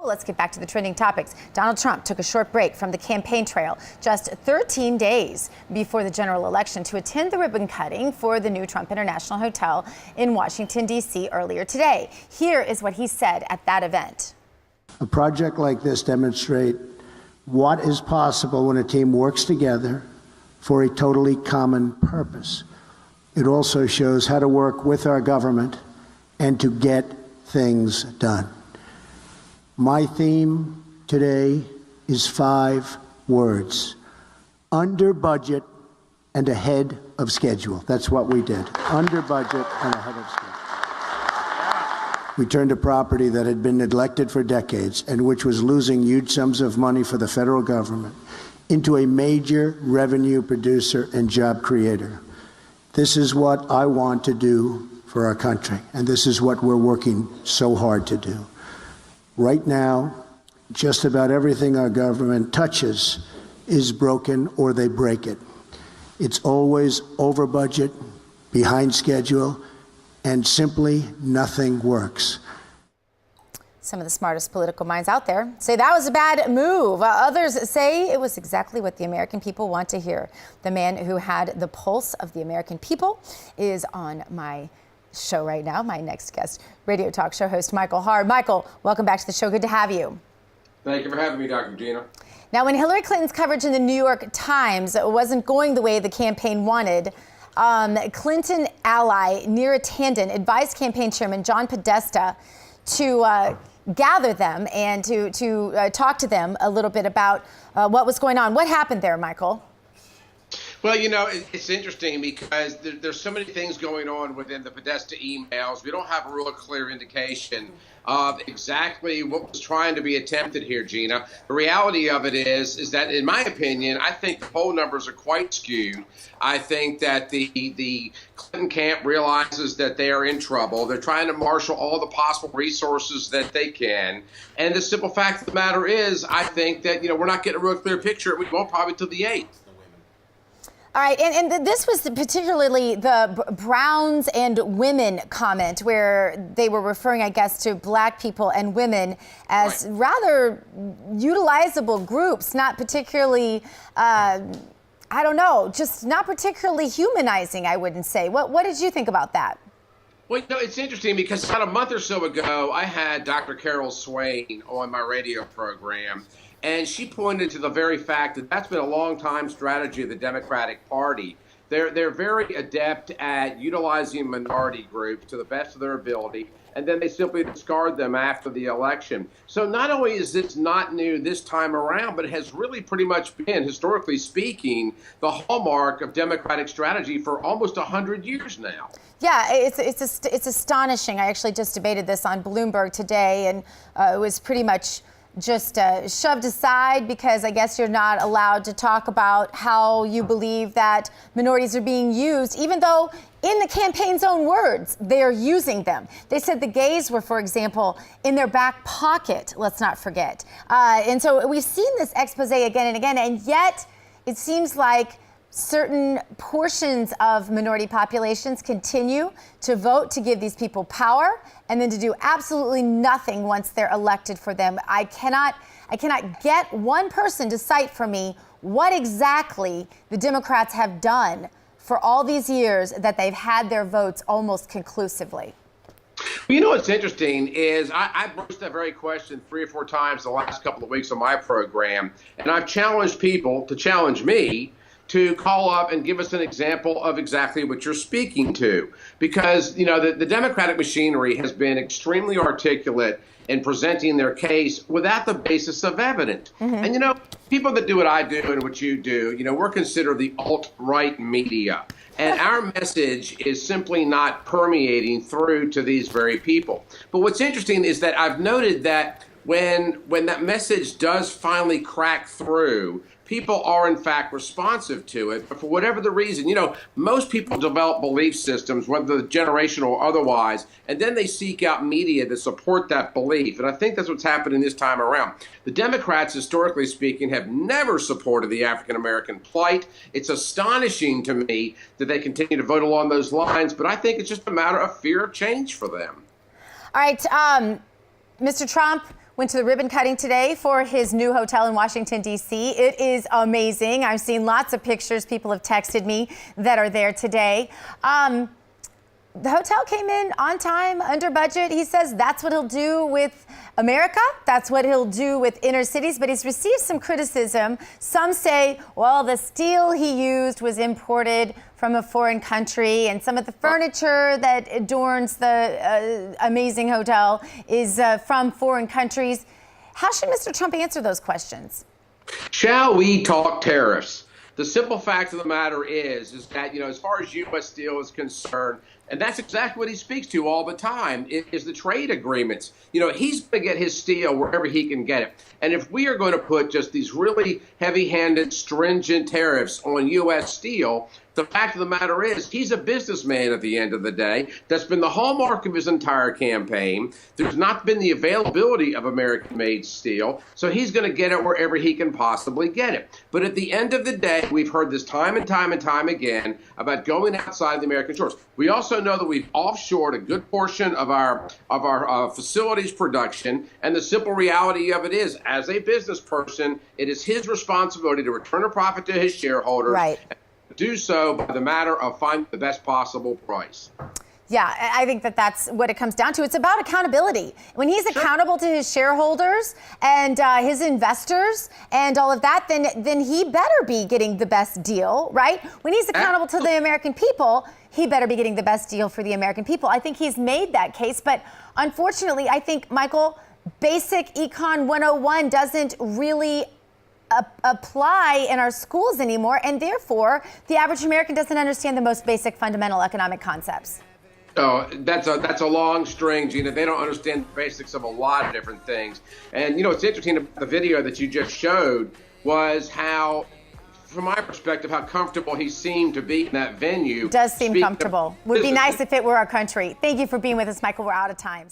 Let's get back to the trending topics. Donald Trump took a short break from the campaign trail just 13 days before the general election to attend the ribbon cutting for the new Trump International Hotel in Washington, D.C. earlier today. Here is what he said at that event. A project like this demonstrates what is possible when a team works together for a totally common purpose. It also shows how to work with our government and to get things done. My theme today is 5 words: under budget and ahead of schedule. That's what we did. Under budget and ahead of schedule. We turned a property that had been neglected for decades and which was losing huge sums of money for the federal government into a major revenue producer and job creator. This is what I want to do for our country, and this is what we're working so hard to do. Right now, just about everything our government touches is broken or they break it. It's always over budget, behind schedule, and simply nothing works. Some of the smartest political minds out there say that was a bad move. Others say it was exactly what the American people want to hear. The man who had the pulse of the American people is on my show right now. My next guest, radio talk show host Michael Hart. Michael, welcome back to the show. Good to have you. Thank you for having me, Dr. Gina. Now, when Hillary Clinton's coverage in the New York Times wasn't going the way the campaign wanted, Clinton ally Neera Tanden advised campaign chairman John Podesta to gather them and to talk to them a little bit about what was going on. What happened there, Michael? Well, you know, it's interesting because there's so many things going on within the Podesta emails. We don't have a real clear indication of exactly what was trying to be attempted here, Gina. The reality of it is that, in my opinion, I think the poll numbers are quite skewed. I think that the Clinton camp realizes that they are in trouble. They're trying to marshal all the possible resources that they can. And the simple fact of the matter is, I think that, we're not getting a real clear picture. We won't probably till the 8th. All right, and this was particularly the Browns and women comment where they were referring, I guess, to black people and women as rather utilizable groups, not particularly, just not particularly humanizing, I wouldn't say. What did you think about that? Well, it's interesting because about a month or so ago, I had Dr. Carol Swain on my radio program. And she pointed to the very fact that that's been a long-time strategy of the Democratic Party. They're very adept at utilizing minority groups to the best of their ability, and then they simply discard them after the election. So not only is this not new this time around, but it has really pretty much been, historically speaking, the hallmark of Democratic strategy for almost 100 years now. Yeah, it's astonishing. I actually just debated this on Bloomberg today, and it was pretty much just shoved aside because I guess you're not allowed to talk about how you believe that minorities are being used, even though in the campaign's own words, they are using them. They said the gays were, for example, in their back pocket, let's not forget. And so we've seen this expose again and again, and yet it seems like certain portions of minority populations continue to vote to give these people power and then to do absolutely nothing once they're elected for them. I cannot get one person to cite for me what exactly the Democrats have done for all these years that they've had their votes almost conclusively. You know what's interesting is I broached that very question 3 or 4 times the last couple of weeks on my program, and I've challenged people to challenge me to call up and give us an example of exactly what you're speaking to. Because, the Democratic machinery has been extremely articulate in presenting their case without the basis of evidence. Mm-hmm. And, people that do what I do and what you do, we're considered the alt-right media. And our message is simply not permeating through to these very people. But what's interesting is that I've noted that when that message does finally crack through, people are in fact responsive to it. But for whatever the reason, most people develop belief systems, whether generational or otherwise, and then they seek out media to support that belief. And I think that's what's happening this time around. The Democrats, historically speaking, have never supported the African-American plight. It's astonishing to me that they continue to vote along those lines, but I think it's just a matter of fear of change for them. All right, Mr. Trump, went to the ribbon cutting today for his new hotel in Washington, D.C. It is amazing. I've seen lots of pictures. People have texted me that are there today. The hotel came in on time, under budget. He says that's what he'll do with America. That's what he'll do with inner cities. But he's received some criticism. Some say, well, the steel he used was imported from a foreign country, and some of the furniture that adorns the amazing hotel is from foreign countries. How should Mr. Trump answer those questions? Shall we talk tariffs? The simple fact of the matter is that, as far as U.S. Steel is concerned, and that's exactly what he speaks to all the time, is the trade agreements. He's going to get his steel wherever he can get it. And if we are going to put just these really heavy-handed, stringent tariffs on U.S. steel, the fact of the matter is he's a businessman at the end of the day. That's been the hallmark of his entire campaign. There's not been the availability of American-made steel, so he's going to get it wherever he can possibly get it. But at the end of the day, we've heard this time and time and time again about going outside the American shores. We also know that we've offshored a good portion of our facilities production, and the simple reality of it is, as a business person, it is his responsibility to return a profit to his shareholders. Right. Do so by the matter of finding the best possible price. Yeah, I think that's what it comes down to. It's about accountability. When he's accountable to his shareholders and his investors and all of that, then he better be getting the best deal, right? When he's accountable to the American people, he better be getting the best deal for the American people. I think he's made that case. But unfortunately, I think, Michael, basic Econ 101 doesn't really apply in our schools anymore, and therefore the average American doesn't understand the most basic fundamental economic concepts. Oh, that's a long string, Gina. They don't understand the basics of a lot of different things. And what's interesting about the video that you just showed was how, from my perspective, how comfortable he seemed to be in that venue. It does seem comfortable. Would be nice if it were our country. Thank you for being with us, Michael. We're out of time.